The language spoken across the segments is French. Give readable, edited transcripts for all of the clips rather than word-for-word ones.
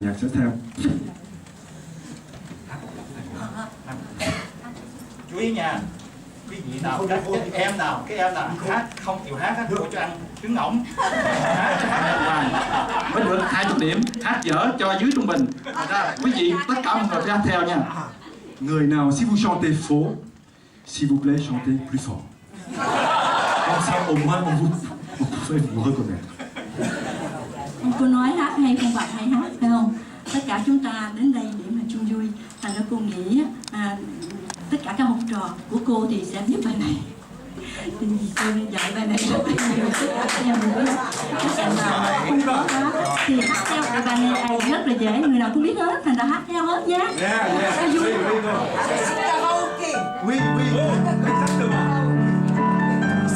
Nhạc sẽ theo. Chú ý nha, quý vị nào các em nào hát không chịu hát cô cho ăn trứng ngỗng. Mới được 20 điểm, hát dở cho dưới trung bình. Quý vị tất cả mọi người phải hát theo nha. Người nào si vous chantez faux, s'il vous plaît chantez plus fort. Comme ça au moins on pouvait vous reconnaître. Cô nói hát hay không phải hay hát phải không? Tất cả chúng ta đến đây để mà chung vui. Thành ra cô nghĩ tất cả các học trò của cô thì sẽ biết bài này. Thì cô dạy bài này rất là nhiều. Tất cả các em đều biết. Các em nào không có hát thì hát theo cái bài này rất là dễ. Người nào cũng biết hết. Thành ra hát theo hết nhé. Cho vui. Oui, oui, exactement.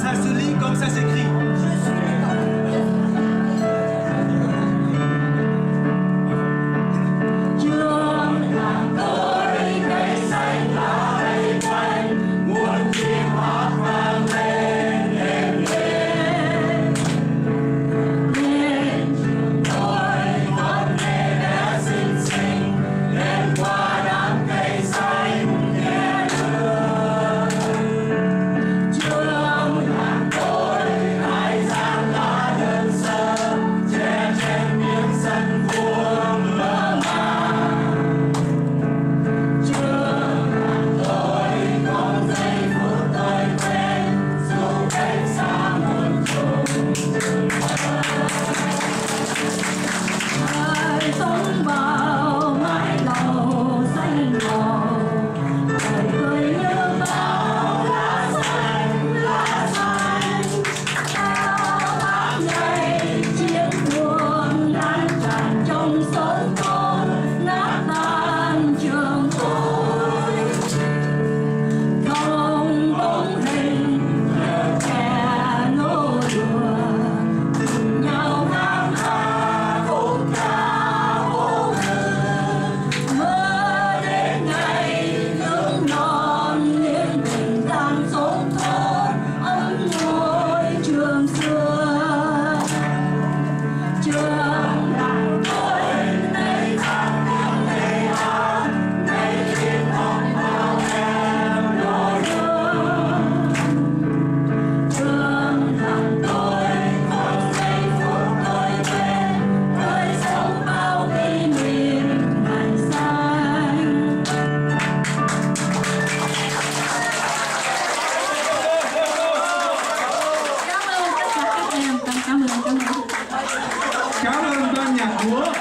Ça se lit comme ça s'écrit.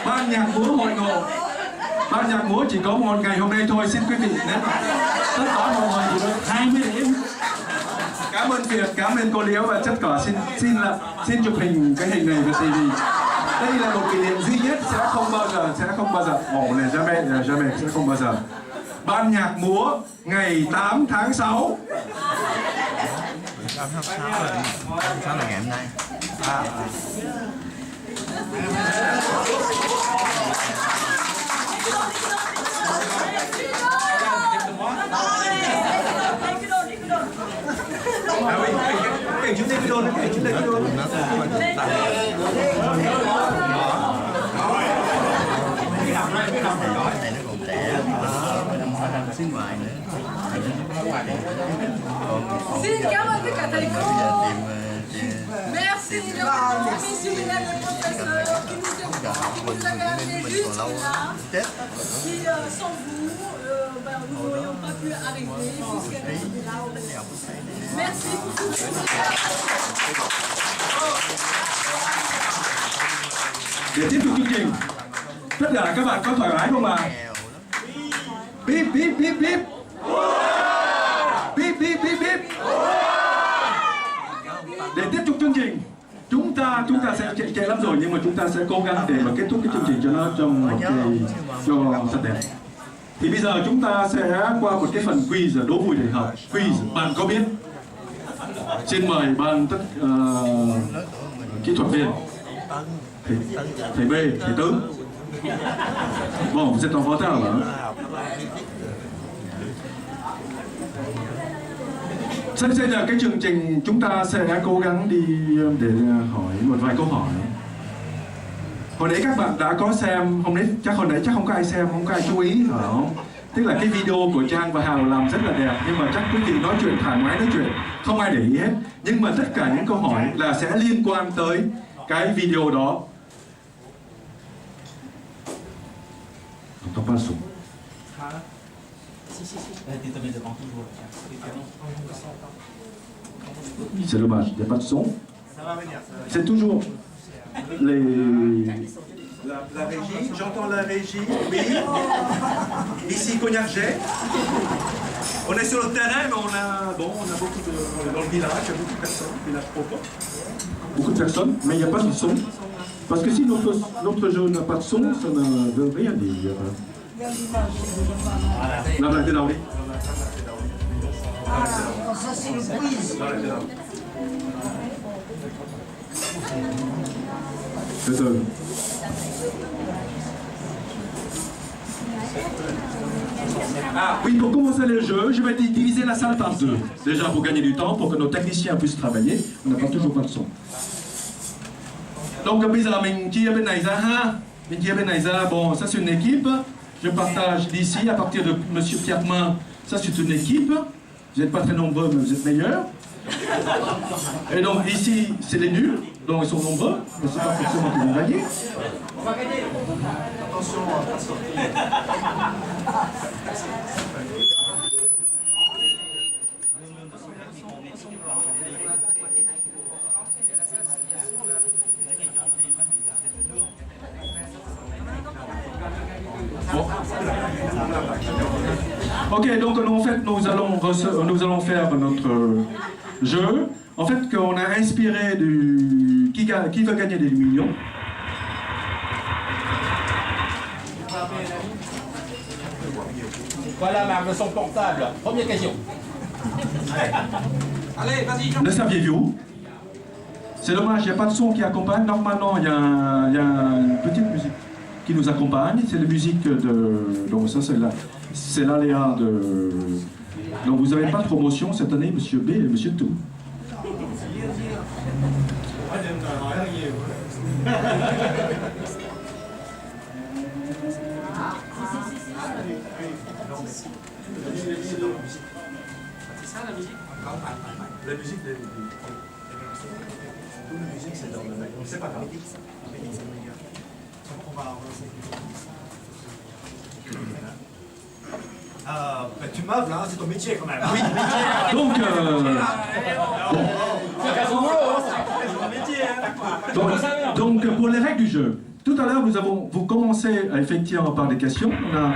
Ban nhạc múa hội ngộ. Ban nhạc múa chỉ có một ngày hôm nay thôi, xin quý vị nhé. Tất cả mọi người chỉ được 20 điểm. Cảm ơn Việt, cảm ơn cô Liễu và tất cả xin chụp hình cái hình này và TV. Đây là một kỷ niệm duy nhất, sẽ không bao giờ ổn này, jamais sẽ không bao giờ. Ban nhạc múa ngày 8 tháng 6. 8 tháng 6 là ngày hôm nay. Kể chú David Đôn, kể chú David Đôn. Này nó còn trẻ, nó xíu ngoài nữa. Xin cảm ơn tất cả thầy cô. Merci de monsieur mesdames les professeurs qui nous avez amenés jusque-là. Qui sans vous, nous n'aurions pas pu arriver jusqu'à là. Merci beaucoup. Để tiếp tục chương trình, tất cả các bạn có thoải mái không ạ? Bíp bíp bíp bíp. Bíp bíp bíp bíp. Để tiếp tục chương trình, chúng ta sẽ chạy lắm rồi, nhưng mà chúng ta sẽ cố gắng để mà kết thúc cái chương trình cho nó trong một cái cho thật đẹp. Thì bây giờ chúng ta sẽ qua một cái phần quiz, đố vui để học. Quiz, bạn có biết? Xin mời ban kỹ thuật viên, thầy B, thầy Tứ. Bon, vous êtes en retard là. Bây giờ cái chương trình chúng ta sẽ cố gắng đi để hỏi một vài câu hỏi. Hồi nãy các bạn đã có xem, hồi nãy chắc không có ai xem, không có ai chú ý phải không? Tức là cái video của Trang và Hào làm rất là đẹp, nhưng mà chắc quý vị nói chuyện thoải mái nói chuyện, không ai để ý hết. Nhưng mà tất cả những câu hỏi là sẽ liên quan tới cái video đó. T'entends pas le son. C'est dommage, il n'y a pas de son. C'est toujours les... La régie, j'entends la régie, oui. Ici Cognac-Jet. On est sur le terrain, mais on a beaucoup de... Dans le village, il y a beaucoup de personnes, village profond. Beaucoup de personnes, mais il n'y a pas de son. Parce que si notre jeu n'a pas de son, ça ne veut rien dire. Là, t'es là, oui. Ça c'est le quiz. C'est ça. Ah oui, pour commencer le jeu, je vais diviser la salle par deux. Déjà pour gagner du temps, pour que nos techniciens puissent travailler. On n'a pas toujours pas de son. Donc bây giờ mình chia bên này ra ha. Mình chia bên này ra. Bon, ça c'est une équipe. Je partage d'ici à partir de Monsieur Pierremin. Ça c'est une équipe. Vous n'êtes pas très nombreux, mais vous êtes meilleurs. Et donc ici, c'est les nuls. Donc ils sont nombreux. Mais c'est pas forcément qu'ils vont gagner. On va gagner. Attention, on va pas sortir. Bon. Ok, donc en fait nous allons faire notre jeu. En fait, qu'on a inspiré du qui veut gagner des millions. Voilà, Marc, le son portable. Première question. Allez, vas-y, Le saviez-vous? C'est dommage, il n'y a pas de son qui accompagne. Normalement, il y a une petite musique qui nous accompagne. C'est la musique de... Donc ça, c'est l'aléa de... Donc vous n'avez pas de promotion cette année, Monsieur B et Monsieur Tout. C'est ça la musique? La musique, toute la musique c'est dans le... C'est pas grave. On va ben, tu meubles, hein, c'est ton métier quand même. Oui, Donc, donc pour les règles du jeu, tout à l'heure vous commencez effectivement par des questions. On a...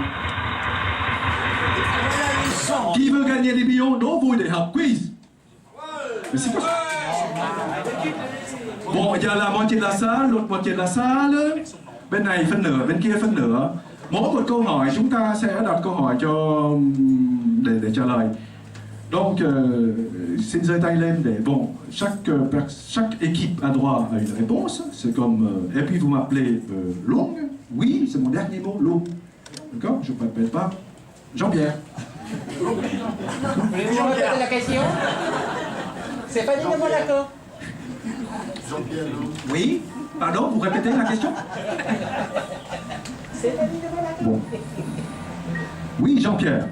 Qui veut gagner des millions? Non, vous des quiz. Mais c'est quoi ça? Bon, il y a la moitié de la salle, l'autre moitié de la salle. Bên này phân nửa, bên kia phân nửa. Mỗi một câu hỏi chúng ta sẽ đặt câu hỏi cho để trả lời. Donc, xin giơ tay lên để bon, chaque équipe a droit à une réponse. C'est comme et puis vous m'appelez Long. Oui, c'est mon dernier mot, Long. D'accord? Je ne m'appelle pas Jean-Pierre. Voulez-vous répéter la question? C'est pas dit de Monaco. Jean-Pierre. Oui? Pardon, vous répétez la question? Bon. Oui, Jean-Pierre.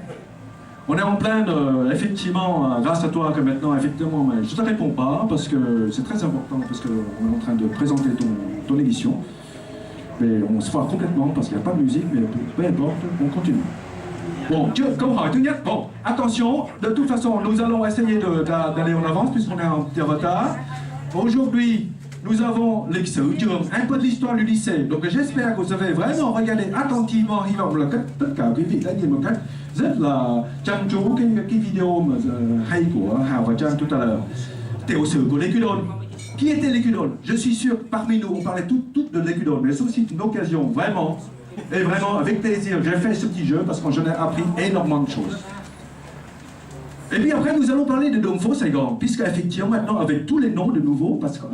On est en plein, effectivement, grâce à toi que maintenant, effectivement, mais je ne te réponds pas parce que c'est très important, parce qu'on est en train de présenter ton émission. Mais on se voit complètement parce qu'il n'y a pas de musique, mais peu importe, on continue. Bon, câu hỏi thứ nhất, bon, attention, de toute façon, nous allons essayer d'aller en avance puisqu'on est en petit retard. Aujourd'hui, nous avons lịch sử trường, un peu de l'histoire du lycée. Donc j'espère que vous avez vraiment regardé attentivement, hy vọng là tất cả quý vị đã nhìn một cách rất là chăm chú cái video mà hay của Hào và Trang tout à l'heure. Tiểu sử của l'écudole. Qui était l'écudole? Je suis sûr parmi nous on parlait toutes de l'écudole, mais c'est aussi une occasion vraiment, et vraiment avec plaisir, j'ai fait ce petit jeu parce que j'en ai appris énormément de choses. Et puis après, nous allons parler de Dom Pho Saigon, puisqu'effectivement, maintenant, avec tous les noms de nouveau, parce que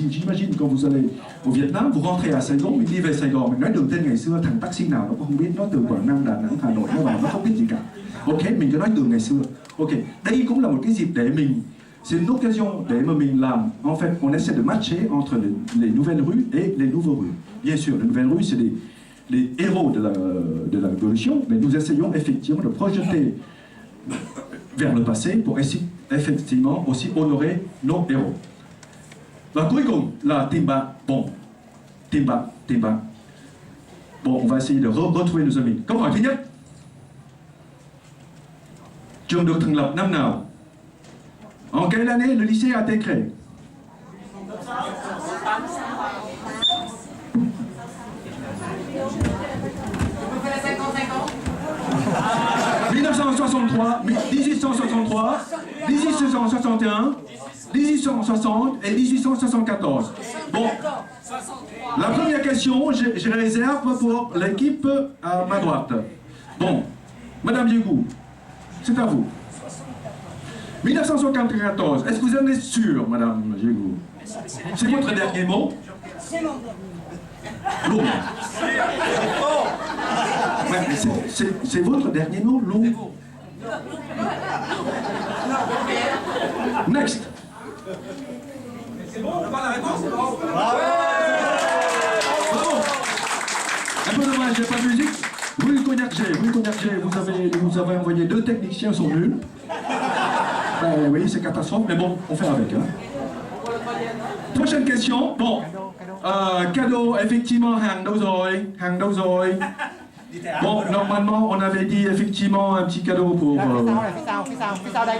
j'imagine quand vous allez au Vietnam, vous rentrez à Saigon, mình đi về Sài Gòn, mình nói đầu tiên ngày xưa, thằng taxi nào nó cũng không biết, nó từ Quảng Nam, Đà Nẵng, Hà Nội, nó không biết gì cả. Ok, mình cứ nói từ ngày xưa. Ok, đây cũng là một cái dịp để mình, c'est une occasion để mà mình làm, en fait, on essaie de matcher entre les nouvelles rues et les nouveaux rues. bien sûr, les nouvelles rues, c'est les héros de la révolution, mais nous essayons effectivement de projeter vers le passé pour effectivement aussi honorer nos héros. Và cuối cùng là Timba. Bon, Timba. Bon, on va essayer de retrouver nos amis. Câu hỏi thứ nhất. Trường được thành lập năm nào? En quelle année le lycée a été créé? « 1963, 1863, 1861, 1860 et 1874. » Bon, la première question, je réserve pour l'équipe à ma droite. Bon, Madame Diégou, c'est à vous. 1974, est-ce que vous en êtes sûr, Madame Diégou? C'est votre dernier mot? C'est mon Long. Ouais, c'est votre dernier mot, long. Next. C'est bon, on n'a pas la réponse, c'est bon. Bravo. Un peu dommage, il n'y a pas de musique. Rue Cognac-G, vous avez envoyé 2 techniciens, sont nuls. Ben oui, c'est catastrophe, mais bon, on fait avec. Hein. Prochaine question. Bon, cadeau, effectivement, hàng đâu rồi. Bon, normalement, on avait dit effectivement un petit cadeau pour... Phía sau đây.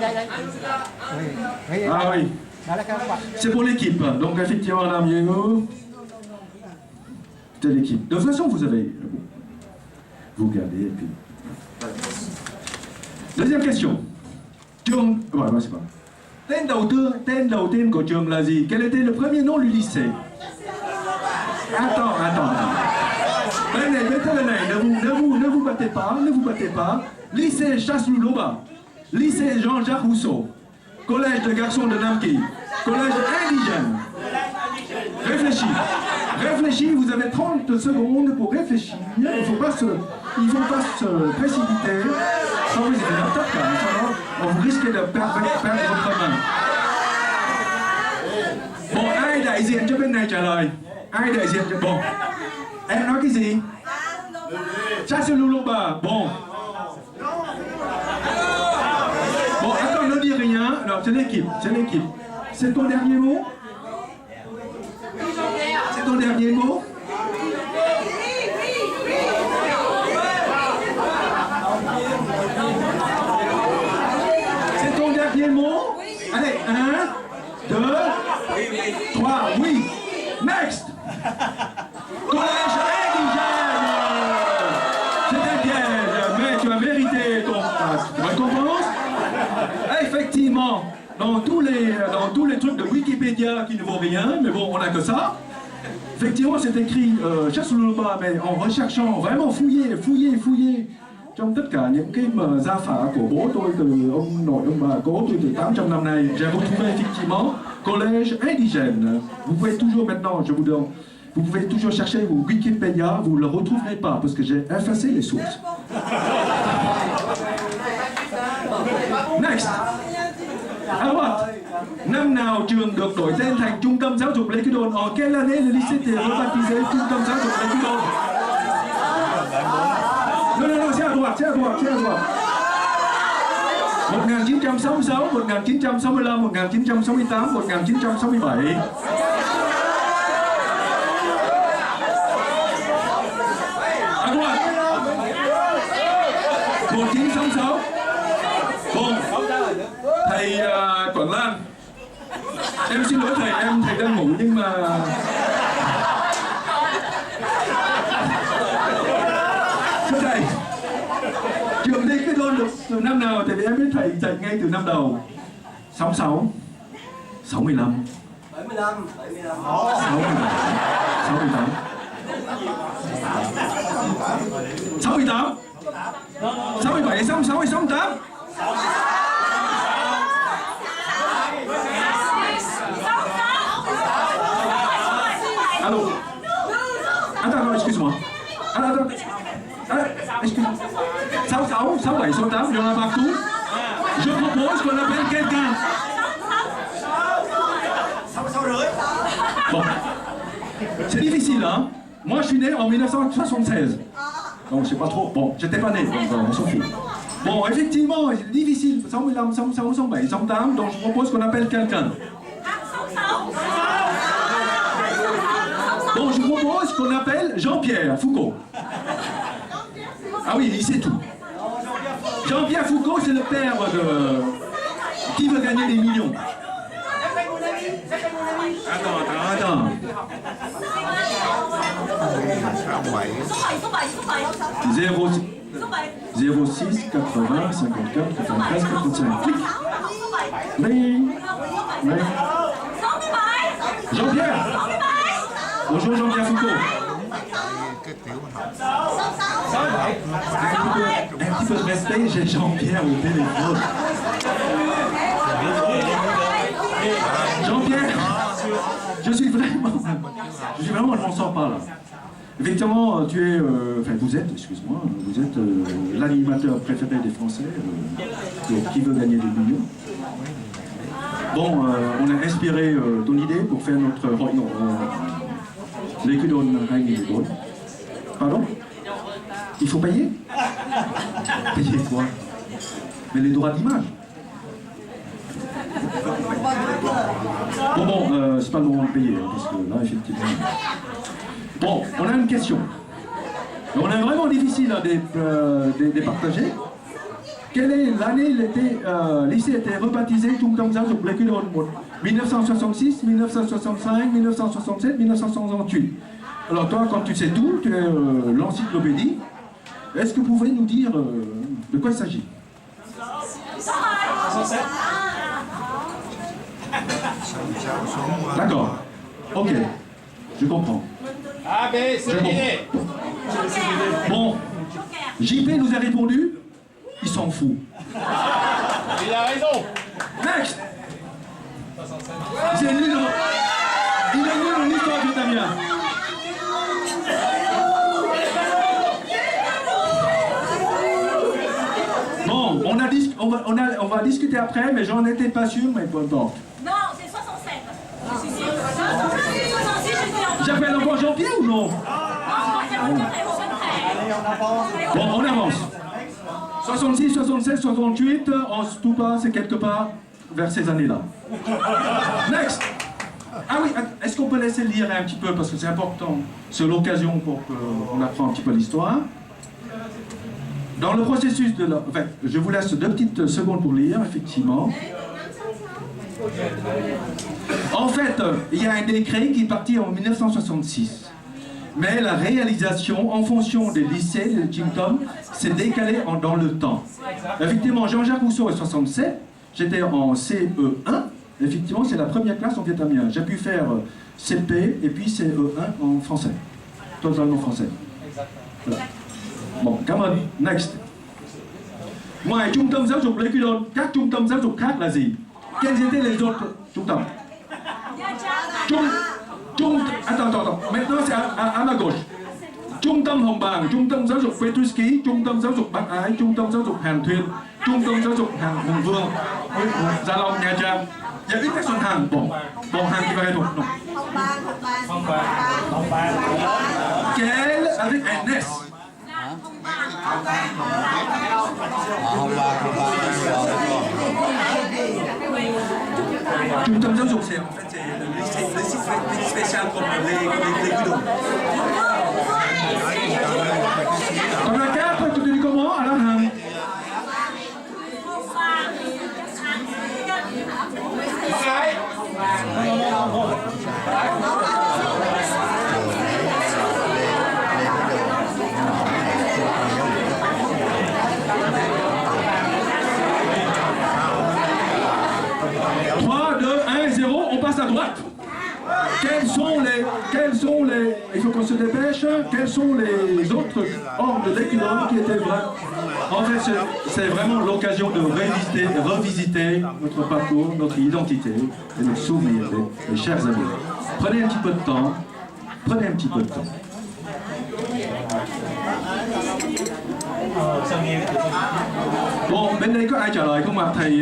Ah oui. C'est pour l'équipe. Donc effectivement, Madame Diego, c'est l'équipe. De toute façon, vous avez... Vous regardez et puis... Deuxième question. Trường... Ouais, c'est pas. Tên đầu tiên của trường là gì? Quel était le premier nom du lycée? Attends. Ne vous battez pas. Lycée Chasse-Louloba, lycée Jean-Jacques Rousseau, collège de garçons de Namki, collège indigène. Réfléchis, vous avez 30 secondes pour réfléchir. Il ne faut pas se précipiter. Sinon, vous risquez de perdre votre main. Bon, ai đại diện cho bên này trả lời? Ai đại diện cho... Bon. Em nói cái gì? Chasse-Louloba. Bon. Bon, attends, ne dis rien. Non, c'est l'équipe. C'est ton dernier mot? C'est ton dernier mot? C'est ton dernier mot? Allez, 1, 2, 3, oui. Next. Collège indigène. C'est un piège, mais tu as mérité ton récompense. Effectivement, dans tous les trucs de Wikipédia qui ne vaut rien, mais bon, on n'a que ça. Effectivement, c'est écrit Chasse-Louloba, mais en recherchant, vraiment fouiller. Trong tất cả những cái mà gia phả của bố tôi từ ông nội ông bà cố tôi từ 800 năm nay, j'ai retrouvé effectivement collège indigène. Vous pouvez toujours maintenant, je vous donne, vous pouvez toujours chercher au Wikipédia, vous ne le retrouverez pas parce que j'ai effacé les sources. Next. À droite. Năm nào trường được đổi tên thành Trung tâm Giáo dục Lê Quý Đôn? En quelle année le lycée était rebaptisé Trung tâm Giáo dục Lê Quý Đôn? Non, c'est à droite. 1966, 1965, 1968, 1967. À droite. 1966. Bon. Thầy Quảng Lan. Em xin lỗi thầy đang ngủ nhưng mà... Thưa thầy, trường Lê Quý Đôn được từ năm nào? Tại vì em biết thầy dạy ngay từ năm đầu. 66, 65, 68, 67, 66, 68. Allô? Attends, excuse-moi. Attends. Excuse-moi. 66, 67, 68, il y en a partout. Je propose qu'on appelle quelqu'un. Bon. C'est difficile, hein? Moi, je suis né en 1976. Donc, je sais pas trop. Bon, j'étais pas né, donc on s'en fout. Bon, effectivement, c'est difficile. 65, 66, 67, 68, donc je propose qu'on appelle quelqu'un. Bon, je propose qu'on appelle Jean-Pierre Foucault. Ah oui, il sait tout. Jean-Pierre Foucault, c'est le père de... Qui veut gagner des millions? Attends. 06 80 54 93 45. Clic. Oui. Jean-Pierre. Bonjour Jean-Pierre Foucault. Un petit peu de respect, j'ai Jean-Pierre au téléphone. Jean-Pierre, je suis vraiment, je m'en sors pas là. Effectivement, tu es, vous êtes l'animateur préféré des Français, qui veut gagner des millions. Bon, on a inspiré ton idée pour faire notre Pardon? Il faut payer? Payer quoi? Mais les droits d'image. Bon, c'est pas le moment de payer, hein, parce que là, effectivement... Bon, on a une question. On est vraiment difficile à départager. Quelle est l'année lycée était rebaptisé tout comme ça sur Black Hole 1966, 1965, 1967, 1968. Alors toi, quand tu sais tout, tu es l'encyclopédie. Est-ce que vous pouvez nous dire de quoi il s'agit? D'accord. Ok. Je comprends. Ah ben, c'est l'idée. Bon. JP nous a répondu. Il s'en fout. Il a raison. Next. Il est nul en histoire du Damien. Bon, on va discuter après, mais j'en étais pas sûr, mais peu importe. Non, c'est 67. Je suis sûre. 66, je suis en... J'appelle encore Jean-Pierre ou non? Non, c'est au contraire. Bon, on avance. 66, 67, 68, tout passe, c'est quelque part vers ces années-là. Next. Ah oui, est-ce qu'on peut laisser lire un petit peu, parce que c'est important, c'est l'occasion pour qu'on apprenne un petit peu l'histoire. Dans le processus de la... Enfin, je vous laisse 2 petites secondes pour lire, effectivement. En fait, il y a un décret qui est parti en 1966. Mais la réalisation, en fonction des lycées de Jim Tom, s'est décalée dans le temps. Effectivement, Jean-Jacques Rousseau est 67, j'étais en CE1. Effectivement, c'est la première classe en vietnamien. J'ai pu faire CP et puis CE1 en français. Totalement français. Voilà. Bon, come on, next. Ngoài trung tâm giáo dục Lê Quý Đôn, các trung tâm giáo dục khác là gì? Quels étaient les autres trung tâm? Attends. Maintenant c'est à ma gauche. Trung tâm Hồng Bàng, trung tâm giáo dục Petruski, trung tâm giáo dục Bác Ái, trung tâm giáo dục Hàn Thuyên, trung tâm giáo dục Hùng Vương, Gia Long, Nha Trang. Il y a une personne Han. Bon, Han qui va répondre. Non. Quel avec un S. Trung tâm giáo dục c'est en fait c'est le site spécial comme les Gudons. Dans la carte, tu te dis comment? Alors Han. On passe à droite. Quels sont les... Il faut qu'on se dépêche. Quels sont les autres ordres de l'équilibre qui étaient vrais? En fait, c'est vraiment l'occasion de revisiter notre parcours, notre identité et nos souvenirs, les chers amis. Prenez un petit peu de temps. Bon, bên đây có ai trả lời không ạ? Thầy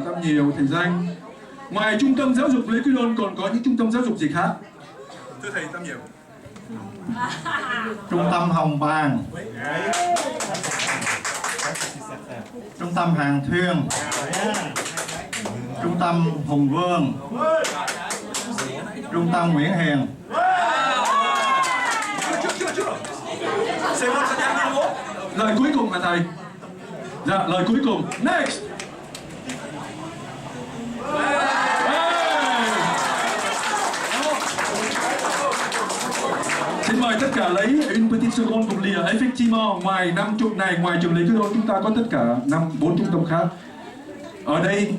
Tâm Nhiều, thầy Danh. Ngoài trung tâm giáo dục Lê Quý Đôn còn có những trung tâm giáo dục gì khác? Thưa thầy Tâm Nhiều. Trung tâm Hồng Bàng, Trung tâm Hàng Thuyên, Trung tâm Hùng Vương, Trung tâm Nguyễn Hiền. C'est votre dernier mot? Lời cuối cùng là thầy. Dạ, lời cuối cùng. Next. Xin mời tất cả lấy une petite seconde pour lire. Effectivement, ngoài 5 trung này, ngoài trường Lê Quý Đôn, chúng ta có tất cả 4 trung tâm khác. Ở đây,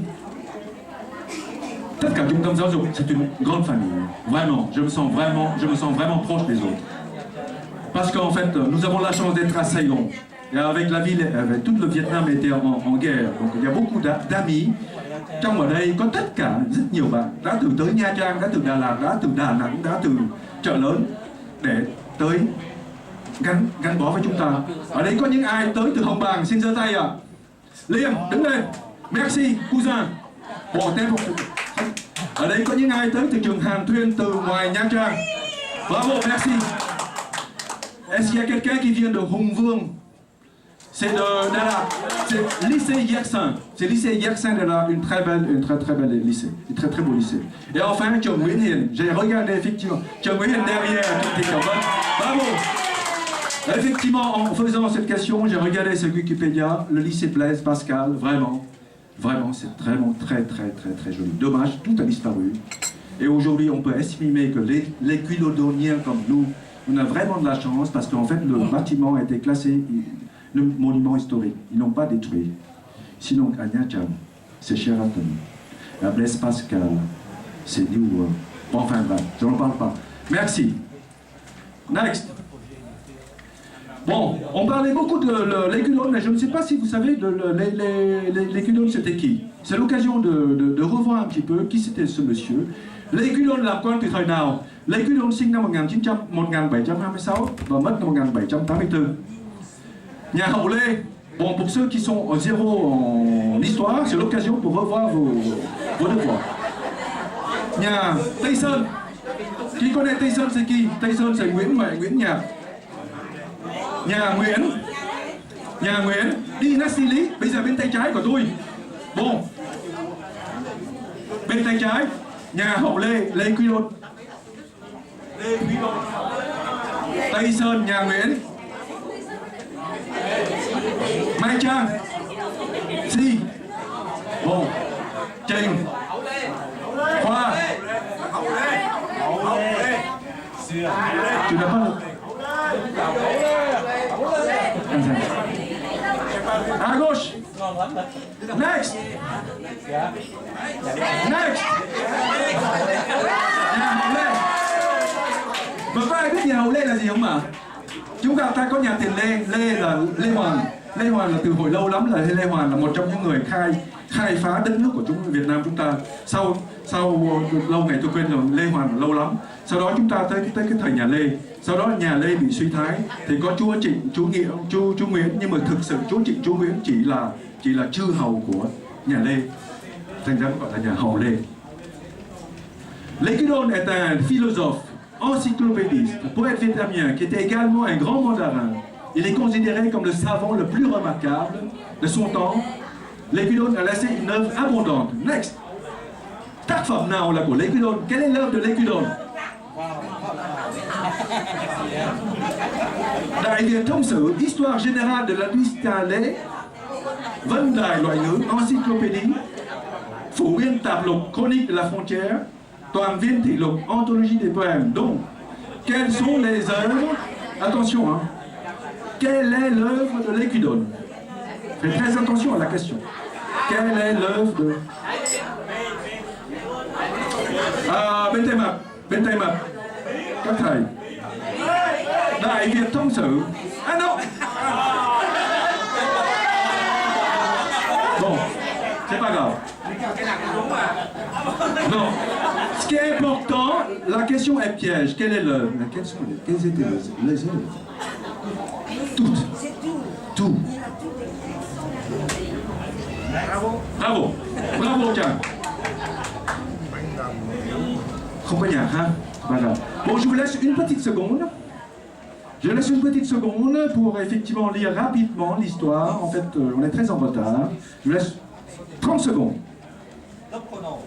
tất cả trung tâm giáo dục, c'est une grande famille. Vraiment, je me sens vraiment proche des autres. Parce qu'en fait, nous avons la chance d'être à Saigon. Et avec la ville, avec tout le Vietnam était en guerre. Donc il y a beaucoup d'amis. Trong ở đây có tất cả rất nhiều bạn đã từ tới Nha Trang, đã từ Đà Lạt, đã từ Đà Nẵng, đã từ chợ lớn để tới gắn bó với chúng ta. Ở đây có những ai tới từ Hồng Bàng, xin giơ tay ạ. Liêm, đứng lên. Merci, cousin. Bỏ tay phục. Ở đây có những ai tới từ trường Hàn Thuyên từ ngoài Nha Trang. Bravo, merci. Est-ce qu'il y a quelqu'un qui vient de Hùng Vương? C'est de Đà Lạt. C'est lycée Yersin. C'est lycée Yersin de là, une très belle lycée. Un très beau lycée. Et enfin, trường Nguyễn Hiền. J'ai regardé effectivement. Trường Nguyễn Hiền derrière. Bravo. Effectivement, en faisant cette question, j'ai regardé sur Wikipédia, le lycée Blaise Pascal, vraiment, c'est vraiment très joli. Dommage, tout a disparu. Et aujourd'hui, on peut estimer que les Cuilodoniens comme nous, on a vraiment de la chance parce qu'en fait, le bâtiment a été classé, le monument historique. Ils n'ont pas détruit. Sinon, à Nha Trang, c'est Sheraton. À Blaise Pascal, c'est New World. Enfin, bref, je n'en parle pas. Merci. Next. Bon, on parlait beaucoup de l'Éculone, mais je ne sais pas si vous savez, l'Éculone c'était qui. C'est l'occasion de revoir un petit peu qui c'était ce monsieur. L'Éculone làm quan từ thời nào? L'Éculone sinh năm 1726 và mất năm 1784. Nhà Hậu Lê. Bon, pour ceux qui sont en zéro en histoire, c'est l'occasion pour revoir vos devoirs. Nhà Tây Sơn. Qui connaît Tây Sơn c'est qui? Tây Sơn c'est Nguyễn Nhạc. Nhà Nguyễn, dynasty Lý, bây giờ bên tay trái của tôi. Bon. Bên tay trái, nhà Hậu Lê Quý Đôn. Tây Sơn, nhà Nguyễn. Mai Trang. Si. Bon. Trình. Khoa. Tu n'as pas à gauche. Next. Next. Nhà Hậu Lê. Mà có ai biết nhà Hậu Lê là gì không ạ? Chúng ta có nhà Tiền Lê. Lê là Lê Hoàn. Lê Hoàn là từ hồi lâu lắm là Lê Hoàn là một trong những người khai phá đất nước của Việt Nam chúng ta. Sau lâu ngày tôi quên rồi, Lê Hoàn là lâu lắm. Sau đó chúng ta tới cái thời nhà Lê. Sau đó nhà Lê bị suy thoái thì có chúa Trịnh, chúa Nghĩa, chúa Nguyễn, nhưng mà thực sự chúa Trịnh, chúa Nguyễn chỉ là chư hầu của nhà Lê. Thành ra gọi là nhà Hậu Lê. L'Éculone est un philosophe, encyclopédiste, poète vietnamien qui était également un grand mandarin. Il est considéré comme le savant le plus remarquable de son temps. L'Éculone a laissé une œuvre abondante. Next. Tác phẩm nào là của l'Éculone? Quelle est l'œuvre de l'Éculone? Đại Việt Thông Sử, Histoire générale de la Listale, Vân Đài loại ngữ, Encyclopédie, Phổ Biên Tạp lục, Chronique de la Frontière, Toàn viên thị lục, Anthologie des poèmes. Donc, quelles sont les œuvres? Attention, hein. Quelle est l'œuvre de l'Éculone? Faites très attention à la question. Quelle est l'œuvre de... Bên tay mặt, các thầy. Đại Việt Thông Sử. Ah non. Bon, c'est pas grave. Non. Ce qui est important, la question est piège. Quelle est l'œuvre? Quelles étaient les œuvres? Toutes. Tout. Bravo Chàng. Không có nhạc ha? Voilà. Bon, je vous laisse une petite seconde. Je laisse une petite seconde pour effectivement lire rapidement l'histoire. En fait, on est très en retard. Je vous laisse 30 secondes. Top chrono.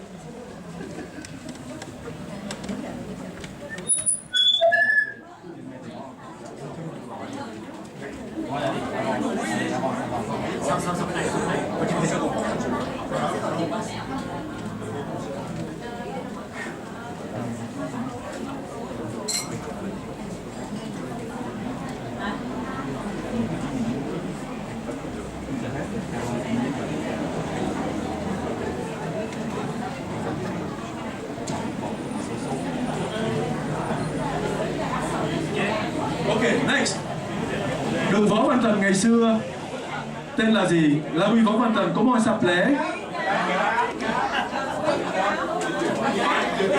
Ok, next. Đường Võ Văn Tần ngày xưa tên là gì? La rue Võ Văn Tần, comment elle s'appelait?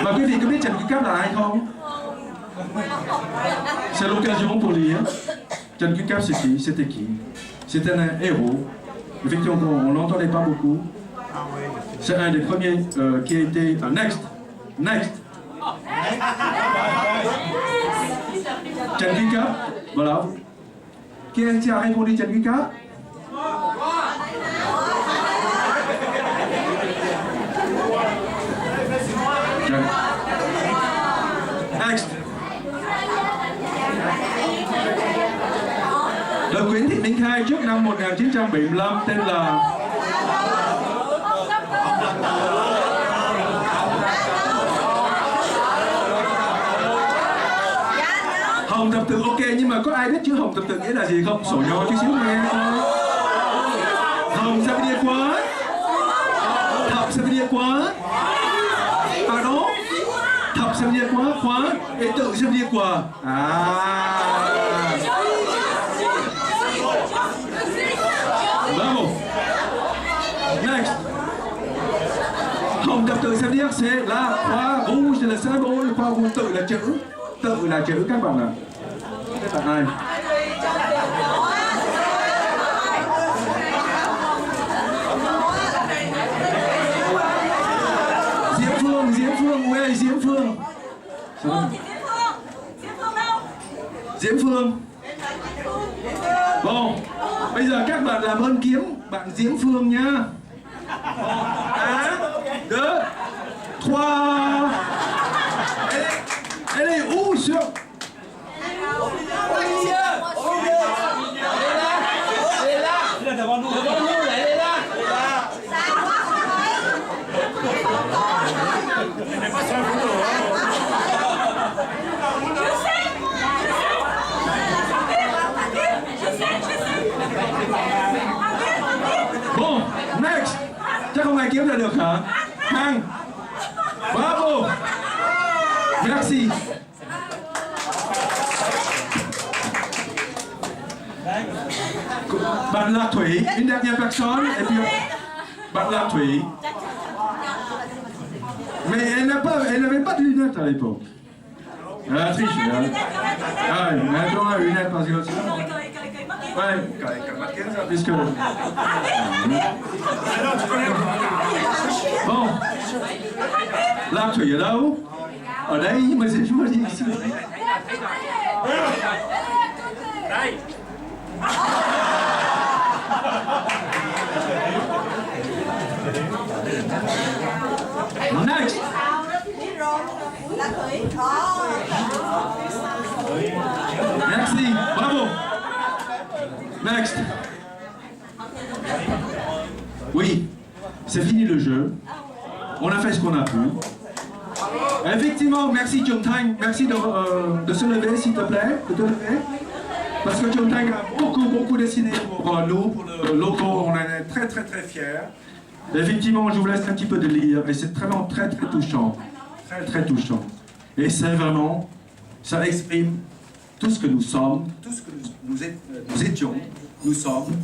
Và quý vị có biết Trần Quý Cáp là ai không? C'est l'occasion pour lire. Trần Quý Cáp c'est qui? C'était qui? C'était un héros. Effectivement, on l'entendait pas beaucoup. C'est un des premiers qui a été... next. Next. Trần Quý Cáp, voilà. Qui a répondu Trần Quý Cáp? Next. Được Nguyễn Thị Minh Khai trước năm 1975 tên là Hồng Thập Tự. Ok, nhưng mà có ai biết chữ Hồng Thập Tự nghĩa là gì không? Sổ nhỏ chút xíu nghe. Hồng ça veut dire quoi? Thập ça veut dire quoi? Pardon? Thập ça veut dire quoi? Khóa. Et tự ça veut dire quoi? Bravo. Next. Hồng Thập Tự ça veut dire c'est la croix rouge, c'est le symbole. Croix rouge tự là chữ. Tự là chữ các bạn ạ. Thế là ai? Diễm Phương, ơi Diễm Phương. Diễm Phương. Bon, bây giờ các bạn làm ơn kiếm bạn Diễm Phương nhá. 1, 2, 3. Elle est où sur... Elle est devant nous. Bon, next. Chắc không ai kiếm ra được hả? Hằng. Bravo. Merci. Bạn Lạc Thủy, une dernière personne, et puis bạn Lạc Thủy. Mais elle n'avait pas de lunettes à l'époque. Elle a triché. Ah, mais elle doit avoir une lunette parce que... Ouais, cởi mắt kiến ra, puisque... Bon. Lạc Thủy ở đâu? Ở đây, nhưng mà sẽ chú đi ici. Đây. Next. Merci, bravo. Next. Oui, c'est fini le jeu. On a fait ce qu'on a pu. Effectivement, merci Trường Thanh. Merci de se lever, s'il te plaît, de te lever. Parce que Trường Thanh a beaucoup dessiné pour nous, pour le logo. On en est très fiers. Effectivement, je vous laisse un petit peu de lire. Et c'est vraiment très touchant. Très touchant. Et c'est vraiment, ça exprime tout ce que nous sommes, tout ce que nous étions, nous sommes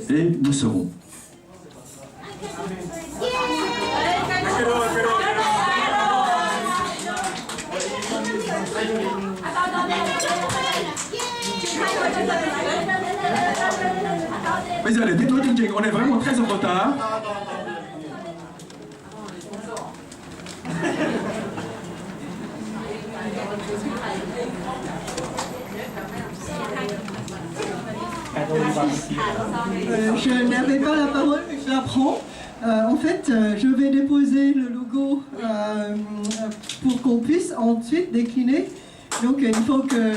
et nous serons. Bây giờ để tiếp nối chương trình, on est vraiment très en retard. Je n'avais pas la parole, mais je la prends. En fait, je vais déposer le logo pour qu'on puisse ensuite décliner. Donc, il faut que...